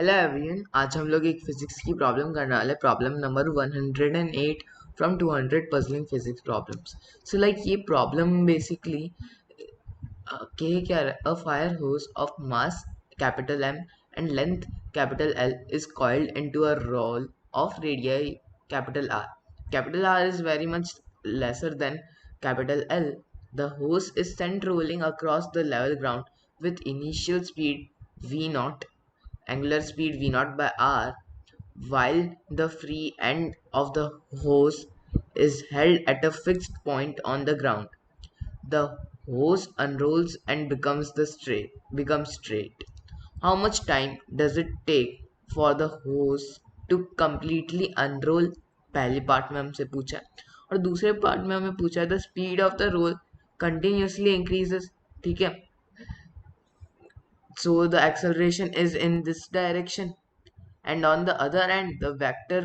Hello everyone, आज हम लोग एक फिजिक्स की प्रॉब्लम करने वाले problem number 108 from 200 puzzling physics problems. So like ये प्रॉब्लम बेसिकली कहे क्या रहा, अ फायर होस of mass capital M and length capital L is coiled into a roll of radii capital R. Capital R is very much lesser than capital L. The hose is sent rolling across the level ground with initial speed V naught, angular speed V naught by R, while the free end of the hose is held at a fixed point on the ground. The hose unrolls and becomes straight. How much time does it take for the hose to completely unroll? पहले part में हमसे पूछा है और दूसरे part में हमें पूछा है the speed of the roll continuously increases. ठीक है, so the acceleration is in this direction, and on the other end the vector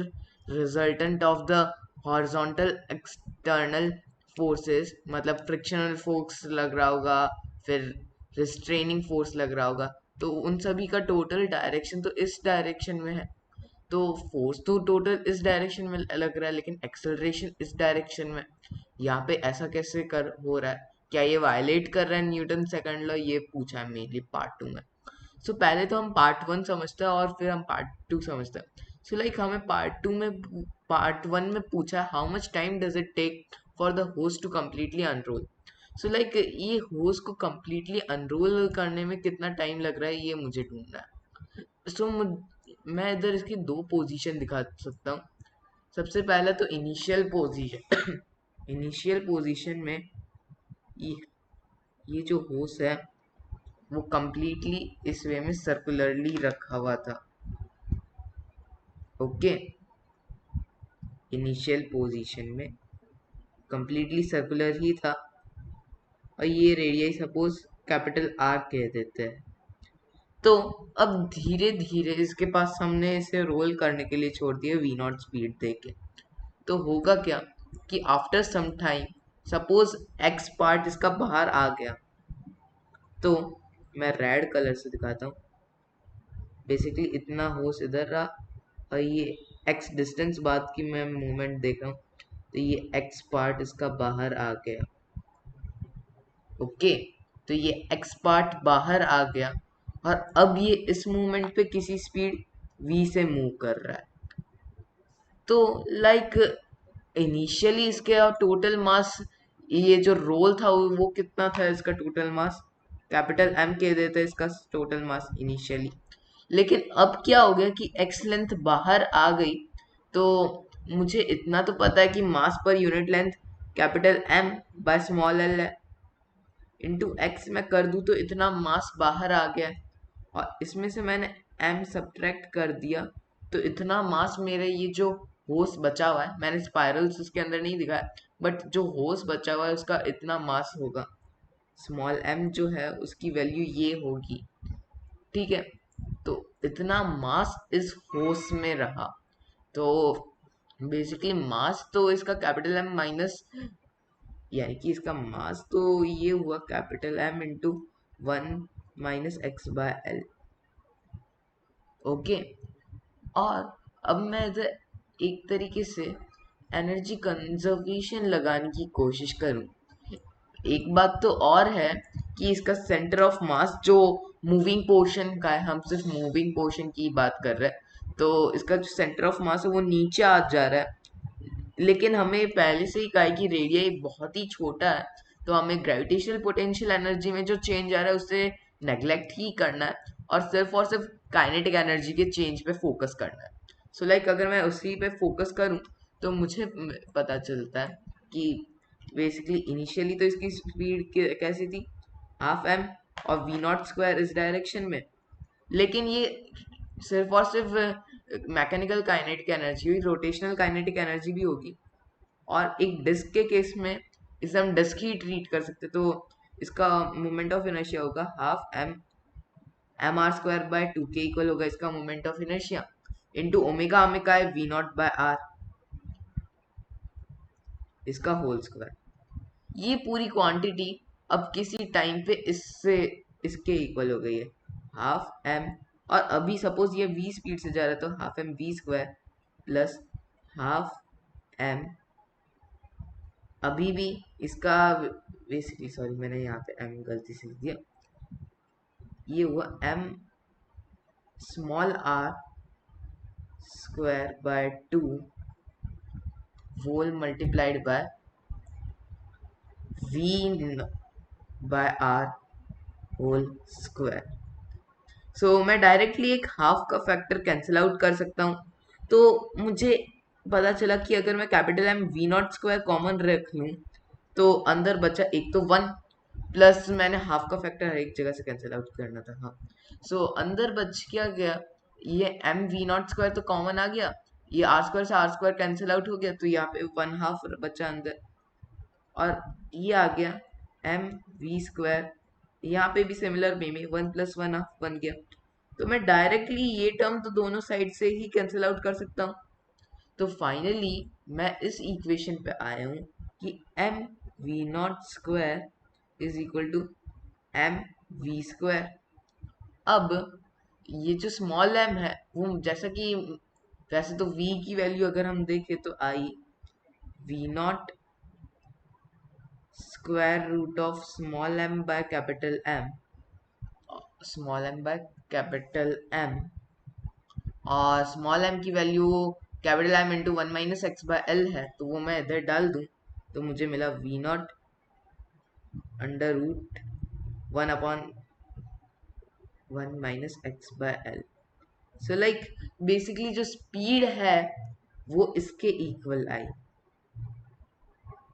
resultant of the horizontal external forces, मतलब फ्रिक्शनल फोर्स लग रहा होगा, फिर रिस्ट्रेनिंग फोर्स लग रहा होगा, तो उन सभी का टोटल डायरेक्शन तो इस डायरेक्शन में है। तो फोर्स तो टोटल इस डायरेक्शन में लग रहा है लेकिन एक्सेलरेशन इस डायरेक्शन में। यहाँ पे ऐसा कैसे कर हो रहा है? क्या ये वायलेट कर रहा है न्यूटन सेकंड लॉ? ये पूछा है मेनली पार्ट 2 में। सो पहले तो हम पार्ट 1 समझते हैं और फिर हम पार्ट 2 समझते हैं। सो लाइक हमें पार्ट 1 में पूछा है how much time does it take for the host to completely unroll. So like ये होस्ट को कम्प्लीटली अनरोल करने में कितना टाइम लग रहा है ये मुझे ढूंढना है। मैं इधर इसकी दो पोजीशन दिखा सकता हूँ। सबसे पहला तो इनिशियल पोजीशन इनिशियल पोजीशन में ये ये जो होस्ट है वो completely इस वे में सर्कुलरली रखा हुआ था। ओके, इनिशियल पोजीशन में completely सर्कुलर ही था और ये रेडियस सपोज कैपिटल आर कह देते हैं। तो अब धीरे धीरे इसके पास हमने इसे रोल करने के लिए छोड़ दिया वी नॉट स्पीड देके। तो होगा क्या कि after some time suppose x part इसका बाहर आ गया, तो मैं रेड कलर से दिखाता हूँ। बेसिकली इतना होश इधर रहा और ये एक्स डिस्टेंस बाद की मैं मूवमेंट देख रहा हूँ, तो ये एक्स पार्ट इसका बाहर आ गया। ओके, तो ये एक्स पार्ट बाहर आ गया और अब ये इस मूवमेंट पे किसी स्पीड v से मूव कर रहा है। तो लाइक इनिशियली इसके टोटल मास, ये जो रोल था वो कितना था इसका टोटल मास, कैपिटल M कह देते हैं इसका टोटल मास इनिशियली। लेकिन अब क्या हो गया कि एक्स लेंथ बाहर आ गई, तो मुझे इतना तो पता है कि mass per unit length capital M by small l है। इंटू एक्स मैं कर दूं तो इतना मास बाहर आ गया है और इसमें से मैंने m सब्ट्रैक्ट कर दिया, तो इतना मास मेरे ये जो होस बचा हुआ है, मैंने स्पाइरल्स इसके अंदर नहीं दिखाया बट जो होस बचा हुआ है उसका इतना मास होगा। स्मॉल m जो है उसकी वैल्यू ये होगी। ठीक है, तो इतना मास इस होस में रहा। तो बेसिकली मास तो इसका कैपिटल M माइनस, यानी कि इसका मास तो ये हुआ capital M into 1 - x/L। Okay, और अब मैं इधर एक तरीके से एनर्जी कंजर्वेशन लगाने की कोशिश करूं। एक बात तो और है कि इसका सेंटर ऑफ मास जो मूविंग पोर्शन का है, हम सिर्फ मूविंग पोर्शन की बात कर रहे हैं, तो इसका जो सेंटर ऑफ मास है वो नीचे आ जा रहा है। लेकिन हमें पहले से ही कहा है कि रेडियस बहुत ही छोटा है, तो हमें ग्रेविटेशनल पोटेंशियल एनर्जी में जो चेंज आ रहा है उससे नेग्लेक्ट ही करना है और सिर्फ काइनेटिक एनर्जी के चेंज पे फोकस करना है। सो लाइक अगर मैं उसी पे फोकस करूं तो मुझे पता चलता है कि बेसिकली इनिशियली तो इसकी स्पीड कैसी थी, हाफ एम, और वी नॉट स्क्वायर इस डायरेक्शन में। लेकिन ये सिर्फ और सिर्फ मैकेनिकल काइनेटिक एनर्जी हुई, रोटेशनल काइनेटिक एनर्जी भी होगी। और एक डिस्क के केस में इसे हम डिस्क ही ट्रीट कर सकते, तो इसका मोमेंट ऑफ इनर्शिया होगा हाफ m r² / 2 के इक्वल होगा इसका moment of inertia into omega. Omega है वी नॉट बाय आर, इसका होल स्क्वायर। ये पूरी क्वांटिटी अब किसी टाइम पे इससे इसके इक्वल हो गई है, हाफ m और अभी सपोज ये v स्पीड से जा रहा है तो half m v square plus half m, अभी भी इसका बेसिकली, सॉरी मैंने यहाँ पे m गलती से लिख दिया, ये हुआ m small r square by 2 whole multiplied by v by r whole square. सो मैं डायरेक्टली एक हाफ का फैक्टर कैंसिल आउट कर सकता हूँ। तो मुझे पता चला कि अगर मैं capital m v not square common रख लूँ तो अंदर बचा एक तो 1 प्लस मैंने हाफ का फैक्टर हर एक जगह से कैंसिल आउट करना था। हाँ, सो अंदर बच क्या गया, ये एम वी नॉट स्क्वायर तो कॉमन आ गया, ये आर स्क्वायर से आर स्क्वायर कैंसिल आउट हो गया, तो यहाँ पे 1/2 बचा अंदर, और ये आ गया एम वी स्क्वायर, यहाँ पे भी सिमिलर वे में 1 + 1/2 बन गया। तो मैं डायरेक्टली ये टर्म तो दोनों साइड से ही कैंसिल आउट कर सकता हूँ। तो फाइनली मैं इस इक्वेशन पे आया हूँ कि m v not square is equal to m v square. अब ये जो स्मॉल एम है वो जैसा कि वैसे तो v की वैल्यू अगर हम देखें तो I V not square root of small M by capital M, small M by capital M, और स्मॉल एम की value capital M into 1 - x/l है, तो वो मैं इधर डाल दूं तो मुझे मिला v naught under root 1/(1 - x/l). So like basically जो स्पीड है वो इसके इक्वल आई।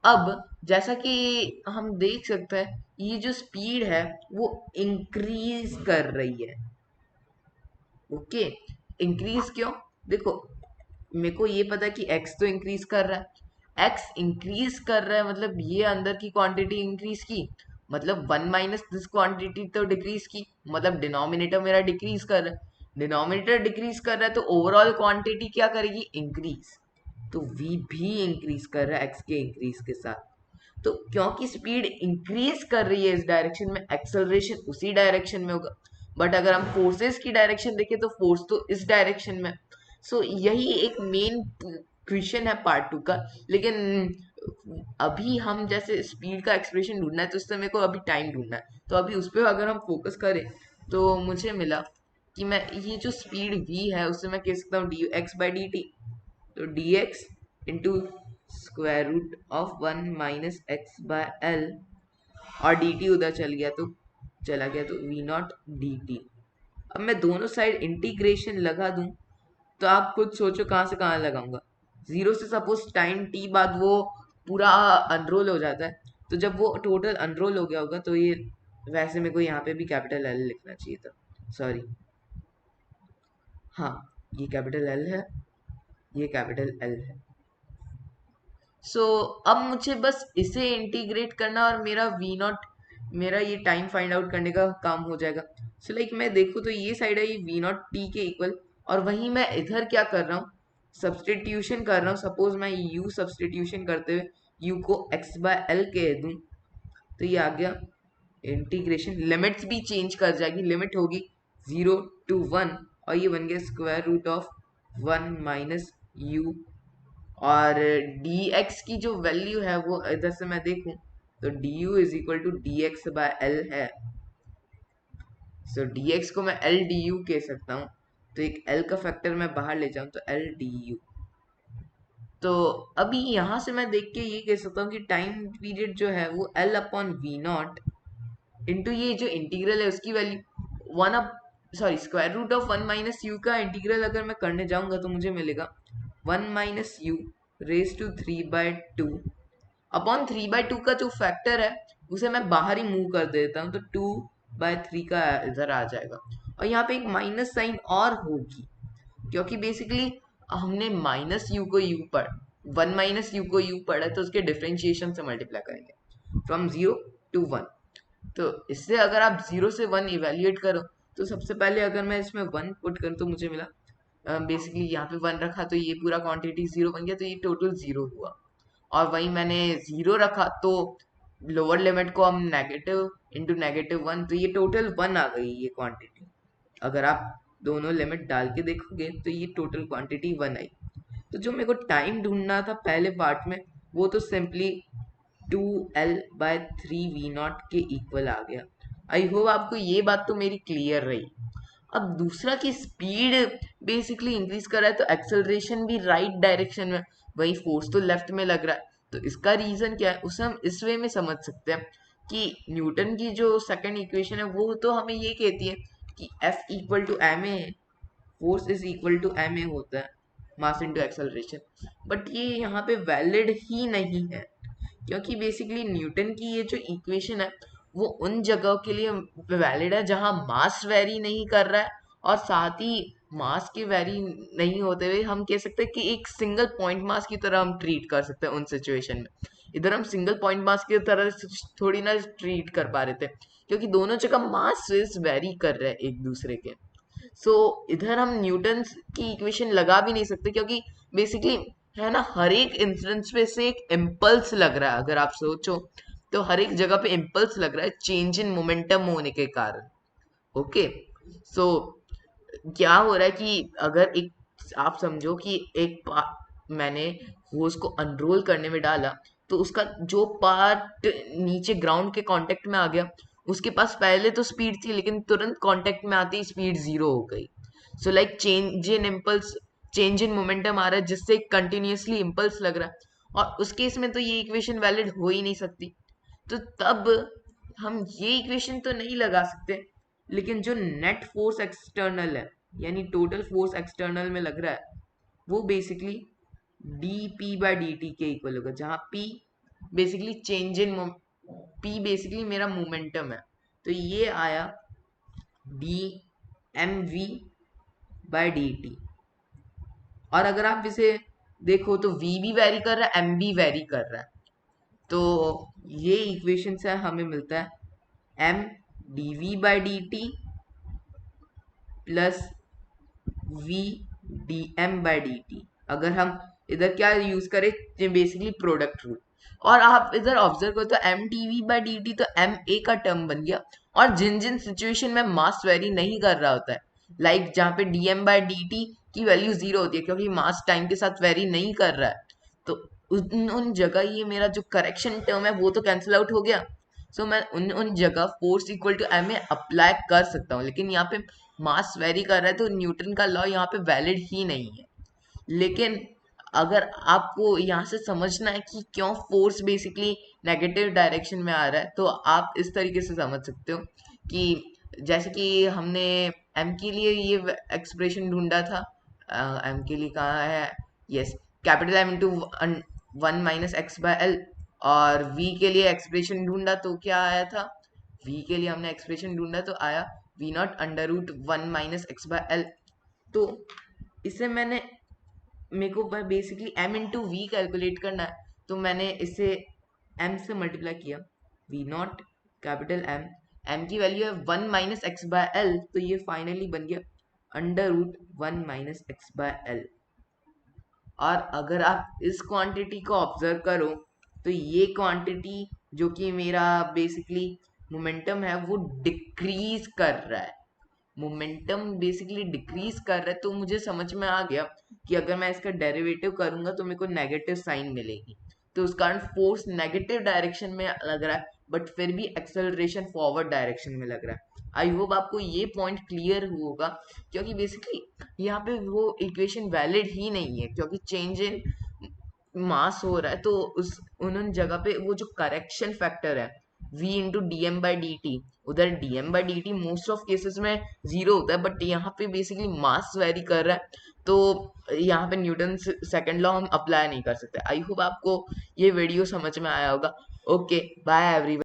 अब जैसा कि हम देख सकते हैं ये जो स्पीड है वो इंक्रीज कर रही है। ओके, इंक्रीज क्यों? देखो मेरे को ये पता है कि x तो इंक्रीज कर रहा है, x इंक्रीज कर रहा है मतलब ये अंदर की क्वांटिटी इंक्रीज की, मतलब 1 माइनस दिस क्वांटिटी तो डिक्रीज की, मतलब डिनोमिनेटर मेरा डिक्रीज कर रहा है, डिनोमिनेटर डिक्रीज कर रहा है तो ओवरऑल क्वांटिटी क्या करेगी, इंक्रीज। तो v भी इंक्रीज कर रहा है x के इंक्रीज के साथ। तो क्योंकि स्पीड इंक्रीज कर रही है इस डायरेक्शन में, एक्सेलरेशन उसी डायरेक्शन में होगा। बट अगर हम फोर्सेस की डायरेक्शन देखें तो फोर्स तो इस डायरेक्शन में। सो यही एक मेन क्वेश्चन है पार्ट 2 का। लेकिन अभी हम जैसे स्पीड का एक्सप्रेशन ढूंढना है तो उससे मेरे को अभी टाइम ढूंढना है, तो अभी उस पर अगर हम फोकस करें तो मुझे मिला कि मैं ये जो स्पीड v है उससे मैं कह सकता हूँ dx/dt। तो dx into square root of 1 - x/l, और dt उधर चल गया तो चला गया तो v नॉट dt। अब मैं दोनों साइड इंटीग्रेशन लगा दूं तो आप खुद सोचो कहाँ से कहाँ लगाऊंगा। 0 से सपोज टाइम t बाद वो पूरा अनरोल हो जाता है, तो जब वो टोटल अनरोल हो गया होगा तो ये, वैसे मेरे को यहाँ पे भी कैपिटल L लिखना चाहिए था, सॉरी, हाँ ये कैपिटल L है, ये कैपिटल L है। सो अब मुझे बस इसे इंटीग्रेट करना और मेरा वी नॉट, मेरा ये टाइम फाइंड आउट करने का काम हो जाएगा। सो लाइक मैं देखूँ तो ये साइड है ये वी नॉट टी के इक्वल, और वहीं मैं इधर क्या कर रहा हूँ, सब्सटीट्यूशन कर रहा हूँ। सपोज मैं u सब्सटीट्यूशन करते हुए u को x/l कह दूँ तो ये आ गया इंटीग्रेशन, लिमिट्स भी चेंज कर जाएगी, लिमिट होगी 0 to 1 और ये बन गया स्क्वायर रूट ऑफ 1 - u, और dx की जो वैल्यू है वो इधर से मैं देखूं तो du is equal to dx/l है। सो dx को मैं l du कह सकता हूँ, तो एक l का फैक्टर मैं बाहर ले जाऊं तो l du। तो अभी यहां से मैं देख के ये कह सकता हूँ कि टाइम पीरियड जो है वो L/v0 इंटू ये जो इंटीग्रल है उसकी value 1 up, sorry square root of 1 - u का इंटीग्रल अगर मैं करने जाऊंगा तो मुझे मिलेगा 1 - u रेज टू 3/2 अपॉन 3/2 का जो फैक्टर है उसे मैं बाहर ही मूव कर देता हूँ तो 2/3 का इधर आ जाएगा। और यहाँ पे एक माइनस साइन और होगी क्योंकि बेसिकली हमने -u को u पढ़ 1 - u को u पढ़ा है तो उसके डिफरेंशिएशन से मल्टीप्लाई करेंगे फ्रॉम 0 to 1। तो इससे अगर आप 0 से 1 इवेल्युएट करो तो सबसे पहले अगर मैं इसमें 1 पुट करूँ तो मुझे मिला बेसिकली यहाँ पे 1 रखा तो ये पूरा क्वांटिटी 0 बन गया, तो ये टोटल 0 हुआ। और वही मैंने 0 रखा तो लोअर लिमिट को हम नेगेटिव इंटू -1, तो ये टोटल 1 आ गई ये क्वांटिटी। अगर आप दोनों लिमिट डाल के देखोगे तो ये टोटल क्वांटिटी 1 आई। तो जो मेरे को टाइम ढूंढना था पहले पार्ट में, वो तो सिंपली 2L/3V0 के इक्वल आ गया। आई होप आपको ये बात तो मेरी क्लियर रही। अब दूसरा की स्पीड बेसिकली इंक्रीज कर रहा है तो एक्सेलरेशन भी राइट डायरेक्शन में, वही फोर्स तो लेफ्ट में लग रहा है। तो इसका रीजन क्या है उसे हम इस वे में समझ सकते हैं कि न्यूटन की जो सेकंड इक्वेशन है वो तो हमें ये कहती है कि F equal to m a, force is equal to m a होता है, मास इनटू एक्सेलरेशन। बट ये यहाँ पे वैलिड ही नहीं है, क्योंकि बेसिकली न्यूटन की ये जो इक्वेशन है वो उन जगह के लिए वैलिड है जहां मास वेरी नहीं कर रहा है, और साथ ही मास के वेरी नहीं होते हुए हम कह सकते हैं कि एक सिंगल पॉइंट मास की तरह हम ट्रीट कर सकते हैं उन सिचुएशन में। इधर हम सिंगल पॉइंट मास की तरह थोड़ी ना ट्रीट कर पा रहे थे, क्योंकि दोनों जगह मास वेरी कर रहे हैं एक दूसरे के। सो इधर हम न्यूटन की इक्वेशन लगा भी नहीं सकते, क्योंकि बेसिकली है ना हर एक इंस्टेंस पे से एक इम्पल्स लग रहा है। अगर आप सोचो तो हर एक जगह पे इम्पल्स लग रहा है चेंज इन मोमेंटम होने के कारण। ओके, सो क्या हो रहा है कि अगर एक आप समझो कि मैंने वो उसको अनरोल करने में डाला, तो उसका जो पार्ट नीचे ग्राउंड के कांटेक्ट में आ गया, उसके पास पहले तो स्पीड थी लेकिन तुरंत कांटेक्ट में आते ही स्पीड जीरो हो गई। So like change in impulse, change in momentum आ रहा है जिससे कंटिन्यूअसली इम्पल्स लग रहा है, और उस केस में तो ये इक्वेशन वैलिड हो ही नहीं सकती। तो तब हम ये इक्वेशन तो नहीं लगा सकते, लेकिन जो नेट फोर्स एक्सटर्नल है, यानी टोटल फोर्स एक्सटर्नल में लग रहा है, वो बेसिकली dp/dt के इक्वल होगा, जहां p basically change in, p basically मेरा मोमेंटम है। तो ये आया dmv/dt। और अगर आप इसे देखो तो v भी वेरी कर रहा है, m भी वेरी कर रहा है। तो ये इक्वेशन से हमें मिलता है m dv/dt plus v dm/dt। अगर हम इधर क्या यूज करें, बेसिकली प्रोडक्ट रूल। और आप इधर ऑब्जर्व करो तो एम dv/dt तो एम ए का टर्म बन गया, और जिन जिन सिचुएशन में मास वेरी नहीं कर रहा होता है, लाइक जहाँ पे dm/dt की वैल्यू जीरो होती है क्योंकि मास टाइम के साथ वेरी नहीं कर रहा है, तो उन जगह ये मेरा जो करेक्शन टर्म है वो तो कैंसिल आउट हो गया। सो मैं उन उन जगह force equal to m a apply कर सकता हूँ, लेकिन यहाँ पे मास वेरी कर रहा है तो न्यूटन का लॉ यहाँ पे वैलिड ही नहीं है। लेकिन अगर आपको यहाँ से समझना है कि क्यों फोर्स बेसिकली नेगेटिव डायरेक्शन में आ रहा है, तो आप इस तरीके से समझ सकते हो कि जैसे कि हमने एम के लिए ये एक्सप्रेशन ढूंढा था, एम के लिए कहाँ है, yes, capital M into 1 - x/l। और v के लिए एक्सप्रेशन ढूंढा तो क्या आया था, v के लिए हमने एक्सप्रेशन ढूंढा तो आया v0 √1 - x/l। तो इसे मेरे को basically m into v calculate करना है, तो मैंने इसे m से मल्टीप्लाई किया, v0 कैपिटल m की वैल्यू है 1 - x/l, तो ये फाइनली बन गया √1 - x/l। और अगर आप इस क्वांटिटी को ऑब्जर्व करो तो ये क्वांटिटी जो कि मेरा बेसिकली मोमेंटम है वो डिक्रीज कर रहा है, मोमेंटम बेसिकली डिक्रीज कर रहा है। तो मुझे समझ में आ गया कि अगर मैं इसका डेरिवेटिव करूंगा तो मेरे को नेगेटिव साइन मिलेगी, तो उस कारण फोर्स नेगेटिव डायरेक्शन में लग रहा है, बट फिर भी एक्सेलरेशन फॉरवर्ड डायरेक्शन में लग रहा है। आई होप आपको ये पॉइंट क्लियर होगा, क्योंकि बेसिकली यहाँ पे वो इक्वेशन वैलिड ही नहीं है, क्योंकि चेंज इन मास हो रहा है, तो उन जगह पे वो जो करेक्शन फैक्टर है v इंटू dm/dt, उधर dm/dt मोस्ट ऑफ केसेस में जीरो होता है, बट यहाँ पे बेसिकली मास वेरी कर रहा है, तो यहाँ पे न्यूटन सेकंड लॉ हम अप्लाई नहीं कर सकते। आई होप आपको ये वीडियो समझ में आया होगा। Okay, bye everyone.